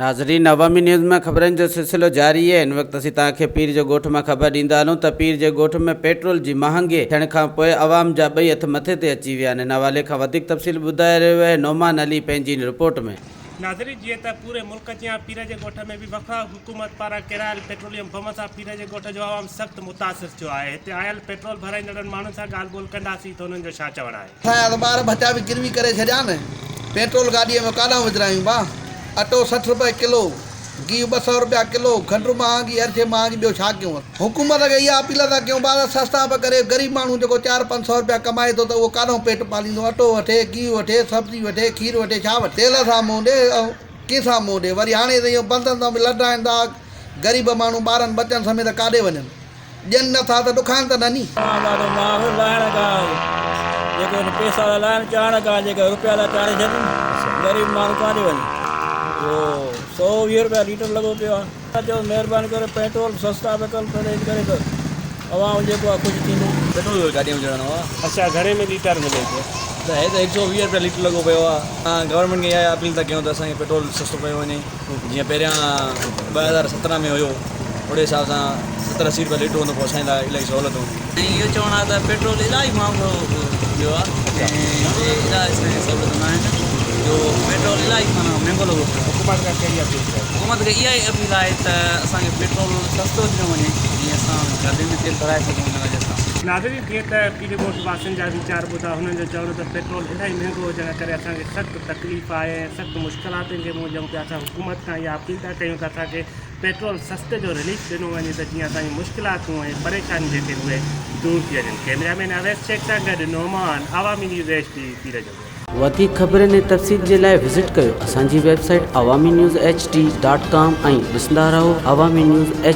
नाज़रीन, अवामी न्यूज़ में ख़बरनि जो सिलसिलो जारी है। इन वक़्तु असीं तव्हांखे पीर जे ॻोठ में ख़बर ॾींदा हलूं त पीर जे ॻोठ में पेट्रोल जी महांगी थियण खां पोइ अवाम जा ॿई हथ मथे ते अची विया आहिनि। इन हवाले खां वधीक तफ़सील ॿुधाए रहियो आहे नौमान अली पंहिंजी रिपोर्ट में। नाज़रीन, जीअं त पूरे मुल्क जी पीर जे ॻोठ में बि वफ़ा हुकूमत पारां किरायल पेट्रोलियम बम सां पीर जे ॻोठ जो आवाम सख़्तु मुतासिर थियो आहे। हिते आयल पेट्रोल भराईंदड़नि माण्हुनि सां ॻाल्हि ॿोल कंदासीं त हुननि जो छा चवणु आहे। असांजा ॿार बच्चा बि गिरवी करे छॾिया न, पेट्रोल गाॾीअ में काॾां विझरायूं भाउ। अटो 60 रुपए किलो, घी 200 रुपया किलो, खंडु महांगी, हर शइ महांगी, ॿियो छा कयूं। हुकूमत खे इहा अपील था कयूं ॿार सस्ता पिया करे। ग़रीब माण्हू जेको 400-500 रुपया कमाए थो त उहो काॾों पेट पालींदो। अटो वठे, घी वठे, सब्जी वठे, खीर वठे, छा वठे, तेल सां मुंहुं ॾे ऐं कंहिंसां मुंहुं ॾे। वरी हाणे त इहो बंदनि तां बि लॾाइनि था। ग़रीब माण्हू ॿारनि बचनि समेत काॾे वञनि, ॾियनि नथा त ॾुखाइनि त न नी। जेके पैसा लाइन चाण का जेके रुपया ला चाणे छॾनि, ग़रीब माण्हू काॾे वञे। 100-20 रुपया लीटर लॻो पियो आहे। चओ महिरबानी करे पेट्रोल सस्ता पे करे त अवाम जेको आहे कुझु थींदो। पेट्रोल गाॾी में विझणो आहे। अच्छा, घणे में लीटर मिले थो? त हे त 120 रुपया लीटर लॻो पियो आहे। गवर्नमेंट खे इहा अपील था कयूं त असांखे पेट्रोल सस्तो पियो वञे। जीअं पहिरियां 2017 में हुयो, ओड़े हिसाब सां 70-80 रुपया लीटर हूंदो, पोइ असांजे लाइ इलाही सहूलियत हूंदी। ऐं इहो चवणु आहे त पेट्रोल इलाही महांगो वियो आहे ऐं इलाही असांखे सहूलियत न आहिनि। जो पेट्रोल इलाही माना महांगो लॻो पियो। हुकूमत खां कहिड़ी अपील कयो? हुकूमत खे इहा ई अपील आहे त असांखे पेट्रोल सस्तो ॾिनो वञे, जीअं असां गाॾियुनि में तेल भराए सघूं हिन वजह सां। नाज़रीन, जीअं त पीर ॻोठ वासियुनि जा वीचार ॿुधा, हुननि जो चवणु त पेट्रोल इलाही महांगो हुजण करे असांखे सख़्तु तकलीफ़ आहे, सख़्तु मुश्किलातुनि खे मुंहुं ॾियूं पिया। असां हुकूमत खां इहा अपील था कयूं त असांखे पेट्रोल सस्ते जो रिलीफ ॾिनो वञे त जीअं असांजी मुश्किलातूं ऐं परेशानियूं जेके उहे दूर थी वञनि। कैमरामैन अवैस शेख सां गॾु नौमान, अवामी न्यूज़ HD पीर जो। वधीक ख़बरनि ऐं तफ़सील जे लाइ विज़िट कयो असांजी वेबसाइट awamiNewsHD.com ऐं ॾिसंदा रहो अवामी न्यूज़